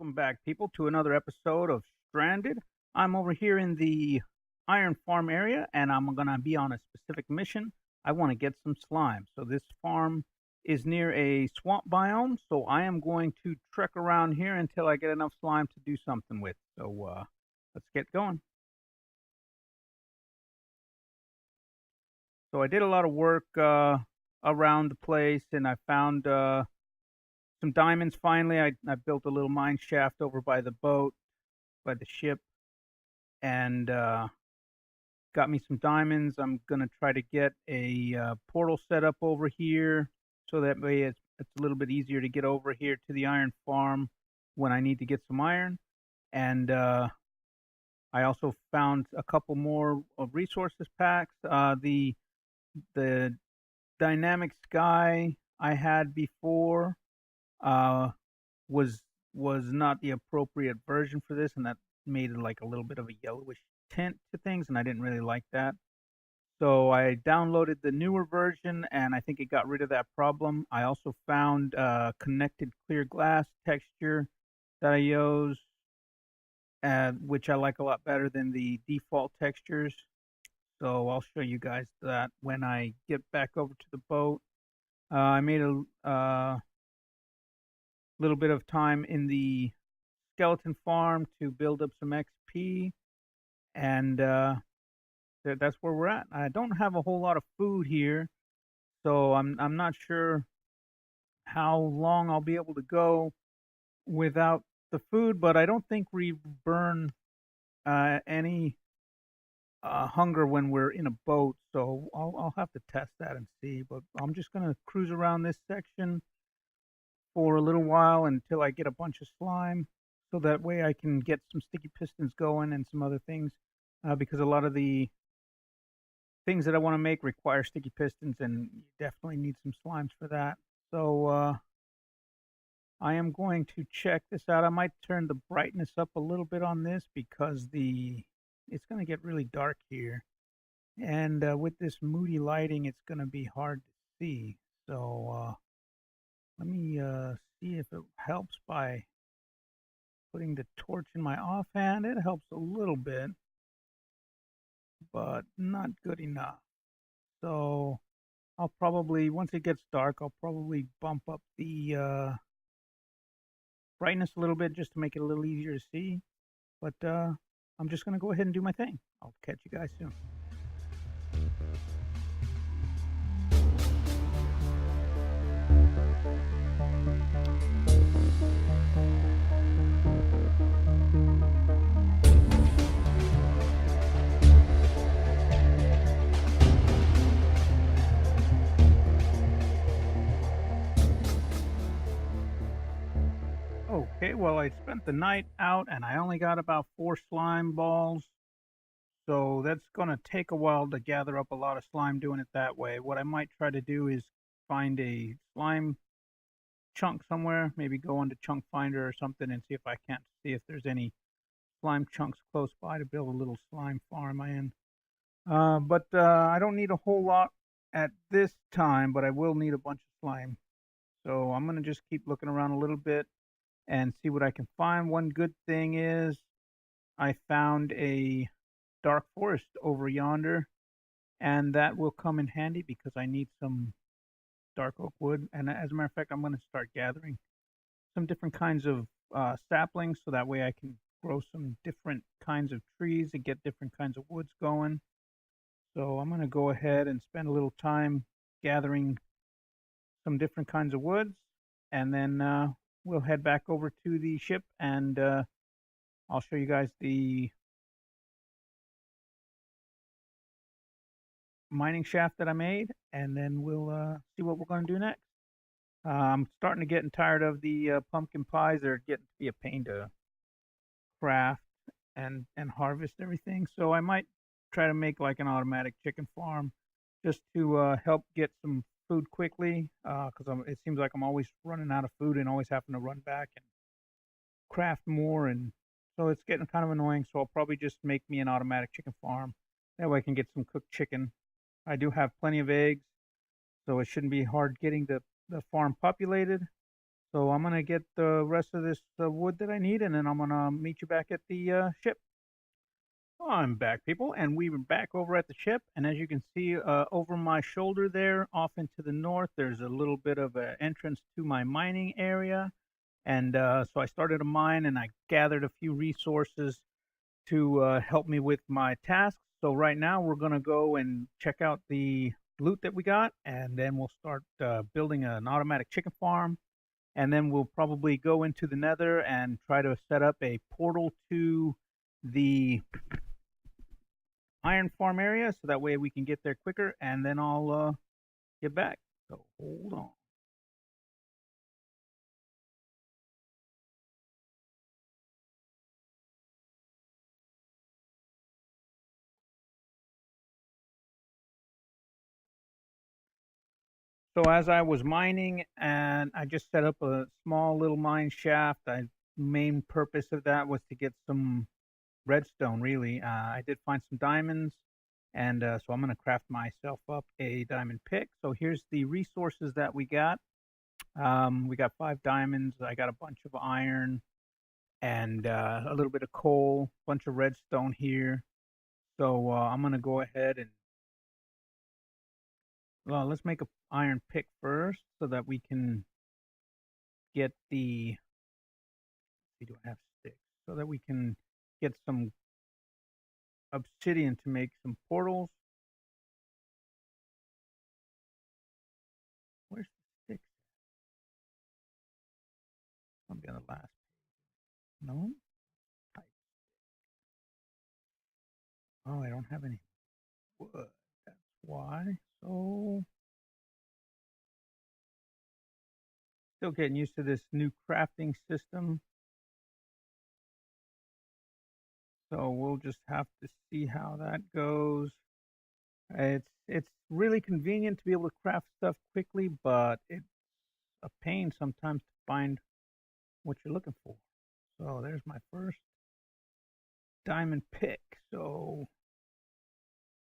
Welcome back, people, to another episode of Stranded. I'm over here in the Iron Farm area, and I'm going to be on a specific mission. I want to get some slime. So, this farm is near a swamp biome, so I am going to trek around here until I get enough slime to do something with. So, let's get going. So, I did a lot of work around the place, and I found some diamonds finally. I built a little mine shaft over by the boat, by the ship, and got me some diamonds. I'm gonna try to get a portal set up over here, so that way it's a little bit easier to get over here to the iron farm when I need to get some iron. And I also found a couple more resources packs. The dynamic sky I had before uh, was not the appropriate version for this, and that made it like a little bit of a yellowish tint to things, and I didn't really like that. So I downloaded the newer version, and I think it got rid of that problem. I also found connected clear glass texture that I use, which I like a lot better than the default textures. So I'll show you guys that when I get back over to the boat. I made a little bit of time in the skeleton farm to build up some XP, and that's where we're at. I don't have a whole lot of food here, so I'm not sure how long I'll be able to go without the food, but I don't think we burn any hunger when we're in a boat, so I'll have to test that and see. But I'm just gonna cruise around this section for a little while until I get a bunch of slime, so that way I can get some sticky pistons going and some other things, because a lot of the things that I want to make require sticky pistons, and you definitely need some slimes for that. So I am going to check this out. I might turn the brightness up a little bit on this because it's going to get really dark here, and with this moody lighting, it's going to be hard to see. So let me see if it helps by putting the torch in my offhand. It helps a little bit, but not good enough. So I'll probably, once it gets dark, I'll probably bump up the brightness a little bit just to make it a little easier to see. But I'm just going to go ahead and do my thing. I'll catch you guys soon. Okay, well, I spent the night out and I only got about 4 slime balls. So that's going to take a while to gather up a lot of slime doing it that way. What I might try to do is find a slime chunk somewhere, maybe go into Chunk Finder or something and see if I can't see if there's any slime chunks close by to build a little slime farm in. But I don't need a whole lot at this time, but I will need a bunch of slime. So I'm going to just keep looking around a little bit and see what I can find. One good thing is I found a dark forest over yonder, and that will come in handy because I need some dark oak wood. And as a matter of fact, I'm going to start gathering some different kinds of saplings so that way I can grow some different kinds of trees and get different kinds of woods going. So I'm going to go ahead and spend a little time gathering some different kinds of woods, and then we'll head back over to the ship, and I'll show you guys the mining shaft that I made, and then we'll see what we're going to do next. I'm starting to get tired of the pumpkin pies. They're getting to be a pain to craft and harvest everything. So I might try to make like an automatic chicken farm just to help get some food quickly, because it seems like I'm always running out of food and always having to run back and craft more, and so it's getting kind of annoying. So I'll probably just make me an automatic chicken farm. That way I can get some cooked chicken. I do have plenty of eggs, so it shouldn't be hard getting the farm populated. So I'm gonna get the rest of this wood that I need, and then I'm gonna meet you back at the ship. I'm back, people, and we were back over at the ship. And as you can see, over my shoulder there, off into the north, there's a little bit of an entrance to my mining area. And so I started a mine, and I gathered a few resources to help me with my tasks. So right now, we're gonna go and check out the loot that we got, and then we'll start building an automatic chicken farm, and then we'll probably go into the nether and try to set up a portal to the iron farm area so that way we can get there quicker, and then I'll get back. So hold on. So as I was mining, and I just set up a small little mine shaft. The main purpose of that was to get some redstone. Really, I did find some diamonds, and so I'm going to craft myself up a diamond pick. So here's the resources that we got. We got 5 diamonds. I got a bunch of iron and a little bit of coal, bunch of redstone here. So I'm gonna go ahead and let's make a iron pick first, so that we can get the. We don't have sticks, so that we can get some obsidian to make some portals. Where's the sticks? I'll be on the last. No. Oh, I don't have any wood. That's why. So still getting used to this new crafting system. So we'll just have to see how that goes. It's really convenient to be able to craft stuff quickly, but it's a pain sometimes to find what you're looking for. So there's my first diamond pick. So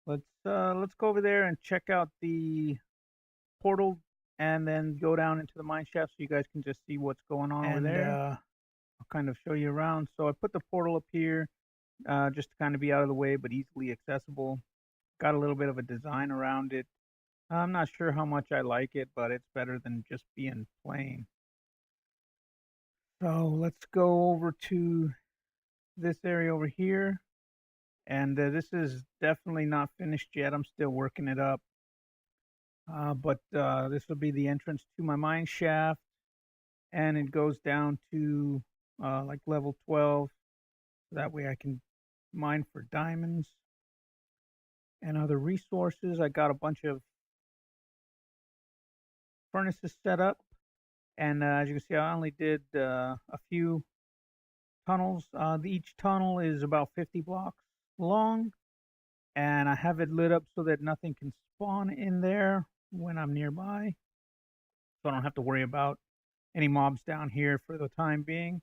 let's go over there and check out the portal, and then go down into the mine shaft so you guys can just see what's going on over there. I'll kind of show you around. So I put the portal up here just to kind of be out of the way but easily accessible. Got a little bit of a design around it. I'm not sure how much I like it, but it's better than just being plain. So let's go over to this area over here. And this is definitely not finished yet. I'm still working it up. But this will be the entrance to my mine shaft. And it goes down to like level 12. That way I can mine for diamonds and other resources. I got a bunch of furnaces set up. And as you can see, I only did a few tunnels. Each tunnel is about 50 blocks long, and I have it lit up so that nothing can spawn in there when I'm nearby. So I don't have to worry about any mobs down here for the time being.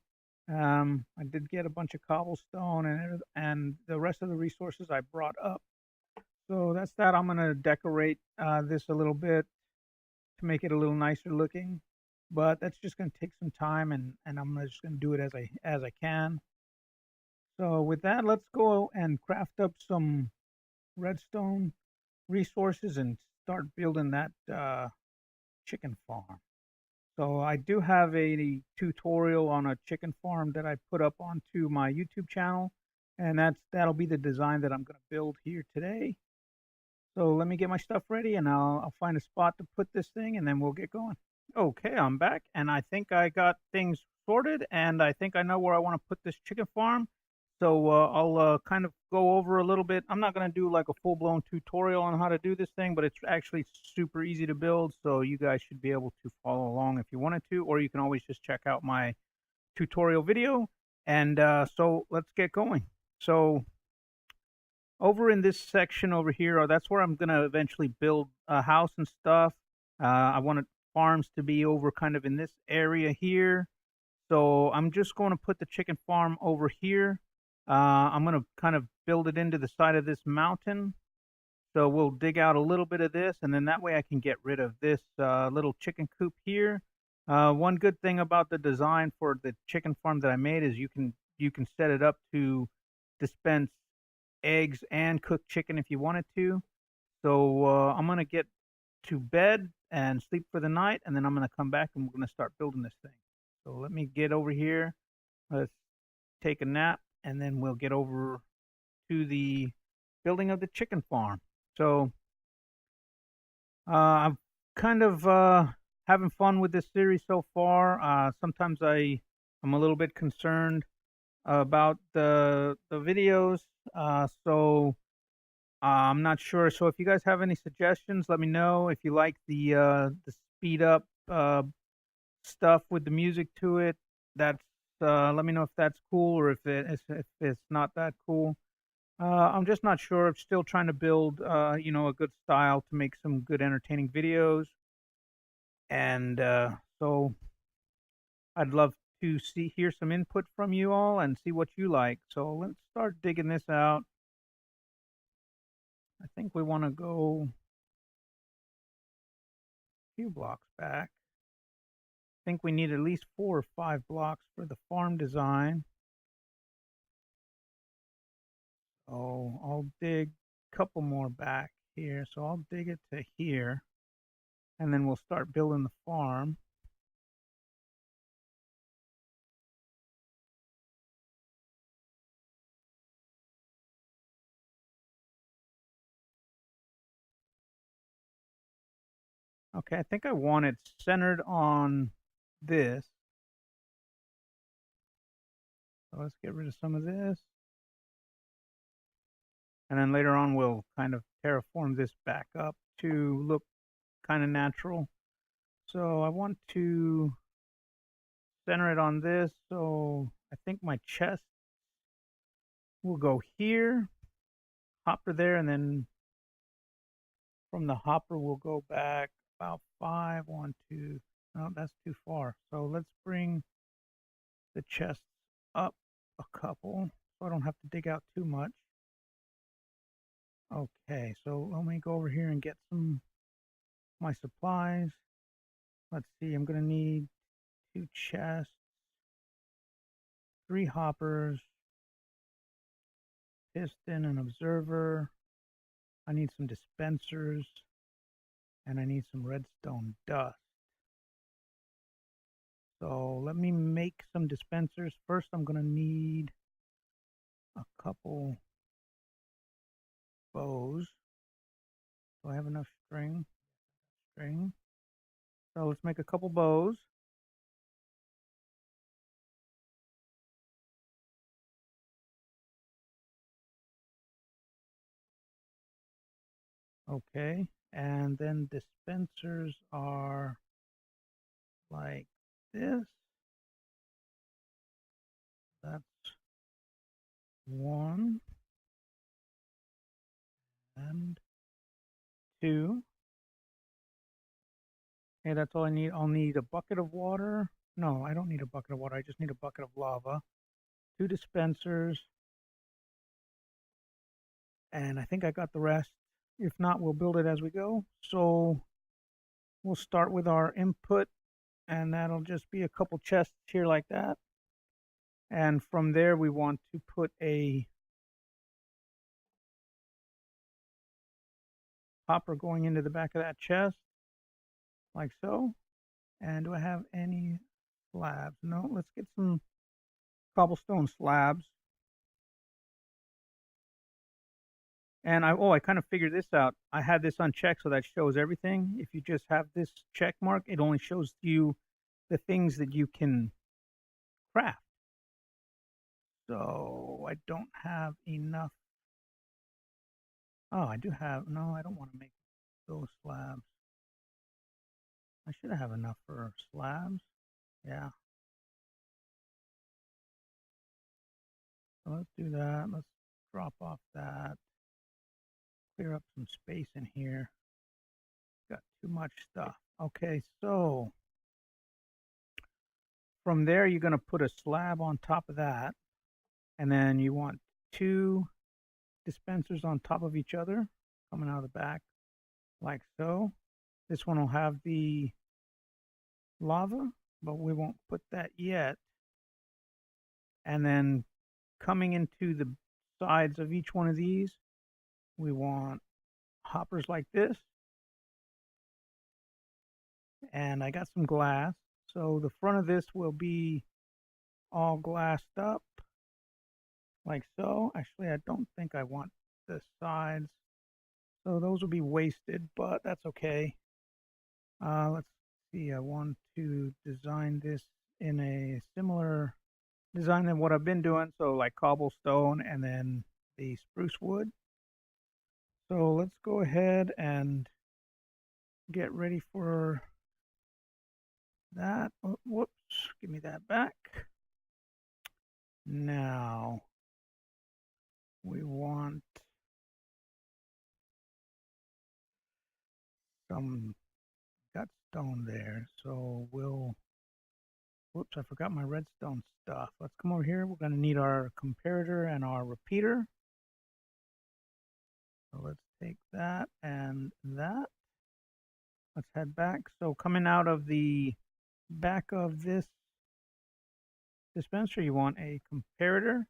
I did get a bunch of cobblestone and the rest of the resources I brought up. So that's that. I'm going to decorate this a little bit to make it a little nicer looking. But that's just going to take some time, and I'm just going to do it as I can. So with that, let's go and craft up some redstone resources and start building that chicken farm. So I do have a tutorial on a chicken farm that I put up onto my YouTube channel, and that'll be the design that I'm going to build here today. So let me get my stuff ready, and I'll find a spot to put this thing, and then we'll get going. Okay, I'm back, and I think I got things sorted, and I think I know where I want to put this chicken farm. So I'll kind of go over a little bit. I'm not going to do like a full-blown tutorial on how to do this thing, but it's actually super easy to build, so you guys should be able to follow along if you wanted to, or you can always just check out my tutorial video. And so let's get going. So over in this section over here, that's where I'm going to eventually build a house and stuff. I want farms to be over kind of in this area here. So I'm just going to put the chicken farm over here. I'm going to kind of build it into the side of this mountain. So we'll dig out a little bit of this, and then that way I can get rid of this little chicken coop here. One good thing about the design for the chicken farm that I made is you can set it up to dispense eggs and cook chicken if you wanted to. So I'm gonna get to bed and sleep for the night, and then I'm gonna come back and we're gonna start building this thing. So let me get over here. Let's take a nap, and then we'll get over to the building of the chicken farm. So I'm kind of having fun with this series so far. Sometimes I'm a little bit concerned about the videos. So I'm not sure. So if you guys have any suggestions, let me know. If you like the speed up stuff with the music to it, that's let me know if that's cool or if it's not that cool. I'm just not sure. I'm still trying to build a good style to make some good entertaining videos, and so I'd love to hear some input from you all and see what you like. So let's start digging this out. I think we want to go a few blocks back. I think we need at least 4 or 5 blocks for the farm design. Oh, I'll dig a couple more back here. So I'll dig it to here, and then we'll start building the farm. Okay, I think I want it centered on this. So let's get rid of some of this. And then later on, we'll kind of terraform this back up to look kind of natural. So I want to center it on this. So I think my chest will go here, hopper there, and then from the hopper, we'll go back about 5. 1, 2. No, that's too far. So let's bring the chest up a couple so I don't have to dig out too much. Okay, so let me go over here and get some my supplies. Let's see, I'm gonna need 2 chests, 3 hoppers, piston, and observer. I need some dispensers, and I need some redstone dust. So let me make some dispensers. First, I'm gonna need a couple bows. Do I have enough string? String. So let's make a couple bows. Okay, and then dispensers are like this. That's 1 and 2. Okay, that's all I need. I'll need a bucket of water. No, I don't need a bucket of water. I just need a bucket of lava. 2 dispensers. And I think I got the rest. If not, we'll build it as we go. So we'll start with our input, and that'll just be a couple chests here like that. And from there, we want to put a hopper going into the back of that chest, like so. And do I have any slabs? No, let's get some cobblestone slabs. And I kind of figured this out. I had this unchecked so that shows everything. If you just have this check mark, it only shows you the things that you can craft. So I don't have enough. Oh, I do have. No, I don't want to make those slabs. I should have enough for slabs. Yeah. So let's do that. Let's drop off that. Clear up some space in here. Got too much stuff. Okay, so from there, you're going to put a slab on top of that. And then you want 2 dispensers on top of each other coming out of the back like so. This one will have the lava, but we won't put that yet. And then coming into the sides of each one of these, we want hoppers like this. And I got some glass. So the front of this will be all glassed up like so. Actually, I don't think I want the sides. So those will be wasted, but that's okay. Let's see. I want to design this in a similar design than what I've been doing. So like cobblestone and then the spruce wood. So let's go ahead and get ready for that. Oh, whoops, give me that back. Now we want some got stone there. So we'll, whoops, I forgot my redstone stuff. Let's come over here. We're going to need our comparator and our repeater. So let's take that and that. Let's head back. So coming out of the back of this dispenser, you want a comparator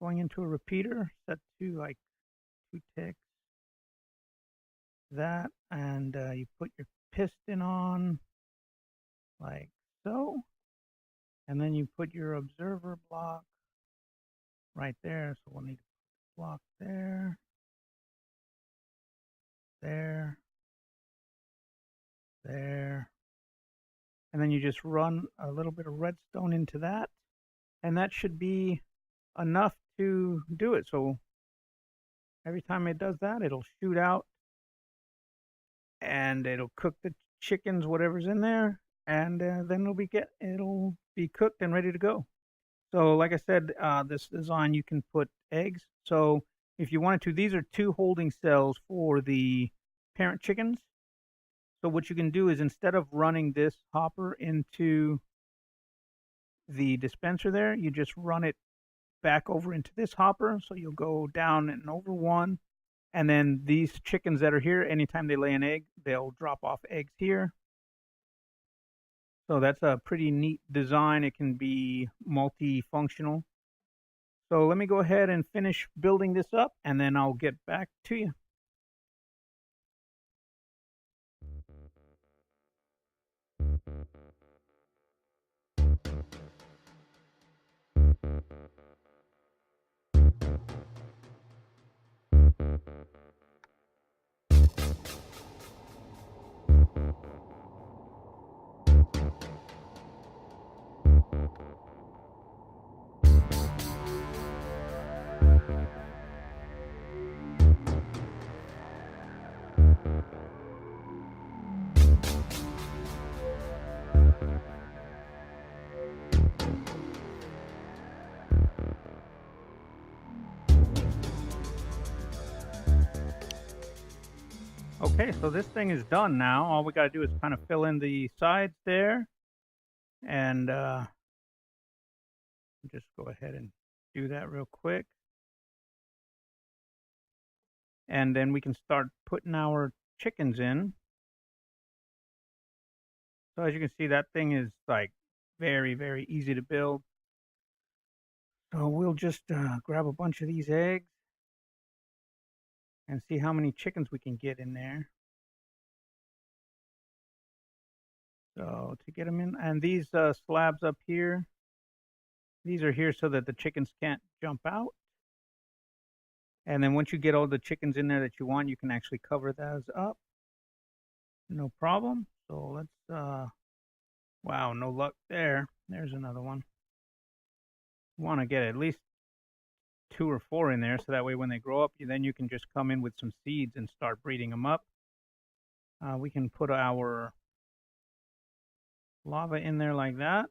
going into a repeater set to like 2 ticks. That, and you put your piston on like so, and then you put your observer block right there. So we'll need a block there, there, there, and then you just run a little bit of redstone into that, and that should be enough to do it. So every time it does that, it'll shoot out and it'll cook the chickens, whatever's in there, and then it'll be cooked and ready to go. So, like I said, this design you can put eggs. So, if you wanted to, these are 2 holding cells for the parent chickens. So, what you can do is instead of running this hopper into the dispenser there, you just run it back over into this hopper. So, you'll go down and over one. And then these chickens that are here, anytime they lay an egg, they'll drop off eggs here. So that's a pretty neat design. It can be multifunctional. So let me go ahead and finish building this up, and then I'll get back to you. Okay, so this thing is done now. All we got to do is kind of fill in the sides there, and just go ahead and do that real quick. And then we can start putting our chickens in. So as you can see, that thing is like very, very easy to build. So we'll just grab a bunch of these eggs and see how many chickens we can get in there. So to get them in, and these slabs up here, these are here so that the chickens can't jump out. And then once you get all the chickens in there that you want, you can actually cover those up. No problem. So let's, wow, no luck there. There's another one. You want to get at least 2 or 4 in there so that way when they grow up, then you can just come in with some seeds and start breeding them up. We can put our lava in there like that.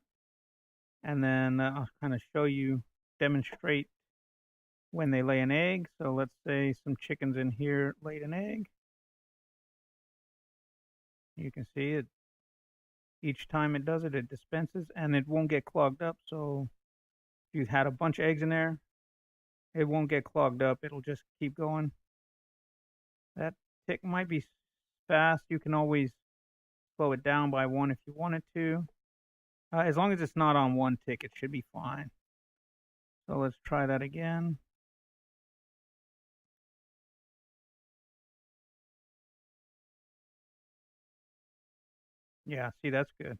And then I'll kind of show you, demonstrate when they lay an egg. So let's say some chickens in here laid an egg. You can see it. Each time it does it, it dispenses and it won't get clogged up. So if you had a bunch of eggs in there, it won't get clogged up. It'll just keep going. That tick might be fast. You can always slow it down by one if you wanted to. As long as it's not on one tick, it should be fine. So let's try that again. Yeah, see, that's good.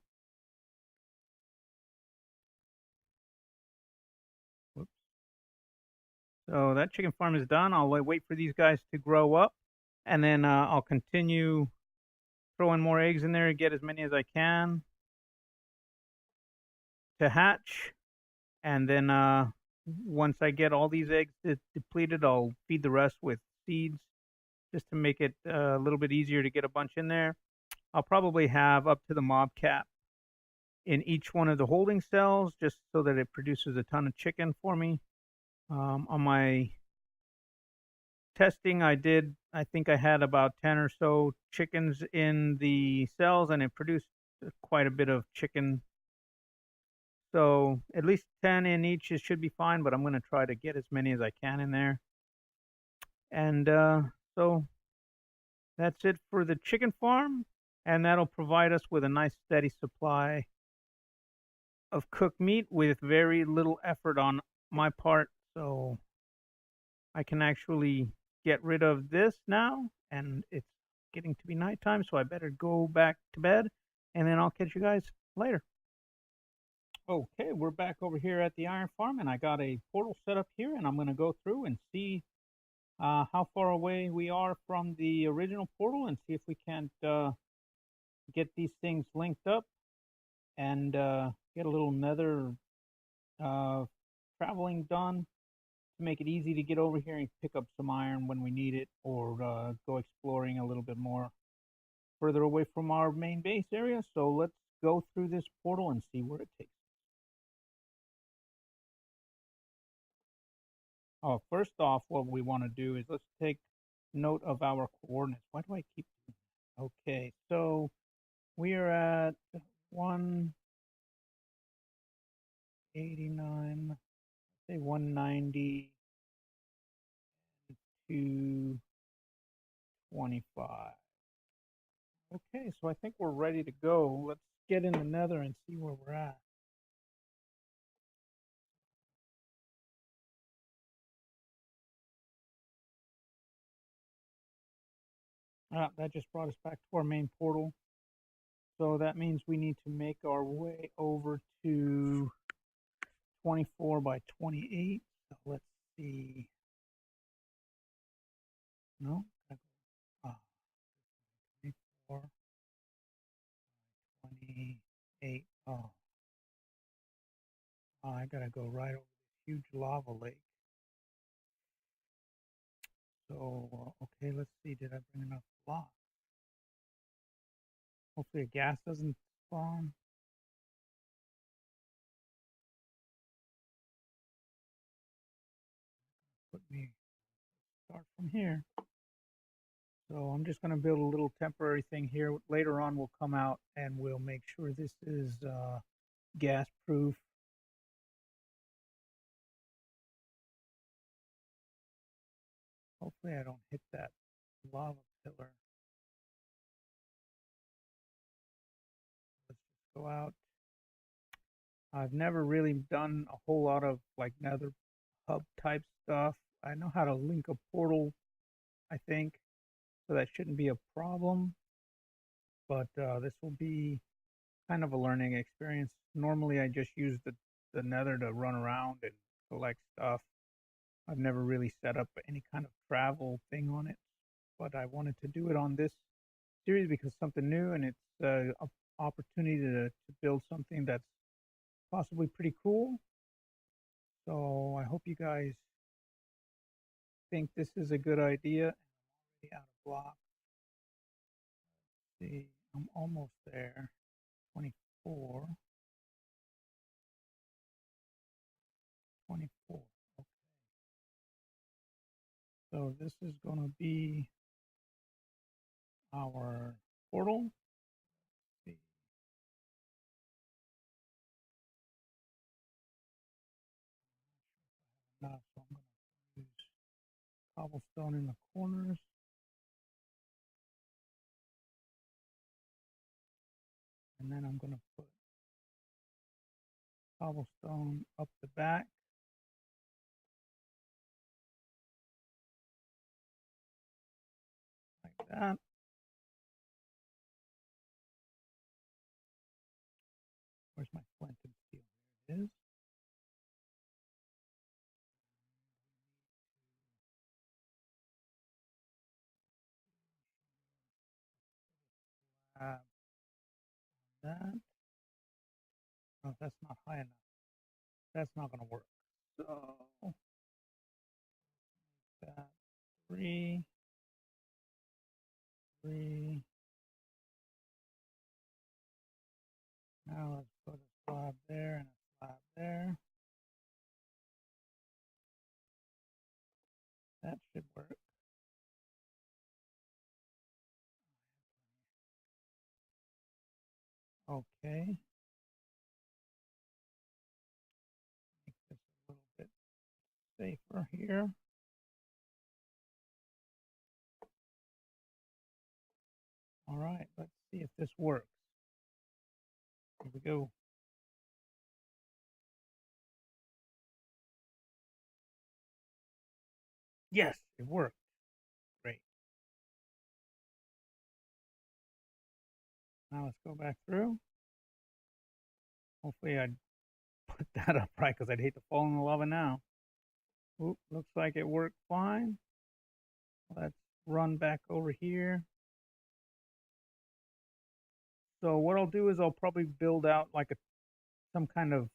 Whoops. So that chicken farm is done. I'll wait for these guys to grow up, and then I'll continue throwing more eggs in there and get as many as I can to hatch. And then once I get all these eggs depleted, I'll feed the rest with seeds just to make it a little bit easier to get a bunch in there. I'll probably have up to the mob cap in each one of the holding cells just so that it produces a ton of chicken for me. On my testing, I think I had about 10 or so chickens in the cells, and it produced quite a bit of chicken. So at least 10 in each should be fine, but I'm going to try to get as many as I can in there. And so that's it for the chicken farm, and that'll provide us with a nice steady supply of cooked meat with very little effort on my part. So I can actually get rid of this now, and it's getting to be nighttime, so I better go back to bed, and then I'll catch you guys later. Okay, we're back over here at the iron farm, and I got a portal set up here, and I'm going to go through and see how far away we are from the original portal, and see if we can't get these things linked up and get a little nether uh, traveling done to make it easy to get over here and pick up some iron when we need it, or go exploring a little bit more further away from our main base area. So let's go through this portal and see where it takes us. Oh, first off, what we want to do is let's take note of our coordinates. Why do I keep doing that? Okay, so we are at 189, say 190 to 25. Okay, so I think we're ready to go. Let's get in the nether and see where we're at. Ah, that just brought us back to our main portal. So that means we need to make our way over to 24 by 28. So let's see. No? Ah, 24 by 28. Oh, I gotta go right over this huge lava lake. So, okay, let's see. Did I bring enough blocks? Hopefully, a gas doesn't spawn. Put me start from here. So I'm just going to build a little temporary thing here. Later on, we'll come out and we'll make sure this is gas proof. Hopefully, I don't hit that lava pillar. Let's just go out. I've never really done a whole lot of like nether hub type stuff. I know how to link a portal, I think, so that shouldn't be a problem. But this will be kind of a learning experience. Normally, I just use the nether to run around and collect stuff. I've never really set up any kind of travel thing on it, but I wanted to do it on this series because it's something new, and it's an opportunity to build something that's possibly pretty cool. So I hope you guys think this is a good idea. I'm already out of blocks. Let's see, I'm almost there. 24, 24. Okay. So this is going to be our portal. Let's see. Not, so I'm going to use cobblestone in the corners. And then I'm going to put cobblestone up the back. Like that. Where's my flint and steel? There it is. That. No, that's not high enough. That's not going to work. So that three, three. Now let's put a slab there and a slab there. That should work. Okay. Make this a little bit safer here. All right, let's see if this works. Here we go. Yes, it worked. Great. Now let's go back through. Hopefully I put that up right because I'd hate to fall in the lava now. Oop, looks like it worked fine. Let's run back over here. So what I'll do is I'll probably build out like some kind of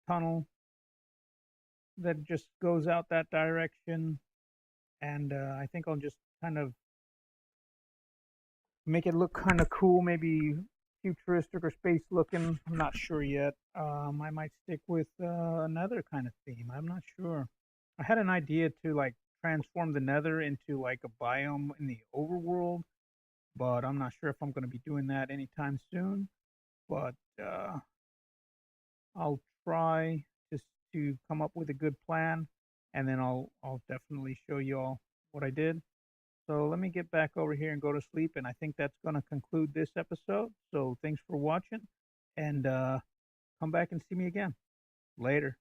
tunnel that just goes out that direction. And I think I'll just kind of make it look kind of cool, maybe futuristic or space looking. I'm not sure yet. I might stick with another kind of theme. I'm not sure. I had an idea to like transform the Nether into like a biome in the overworld, but I'm not sure if I'm going to be doing that anytime soon. But I'll try just to come up with a good plan, and then I'll definitely show you all what I did. So let me get back over here and go to sleep, and I think that's going to conclude this episode. So thanks for watching, and come back and see me again later.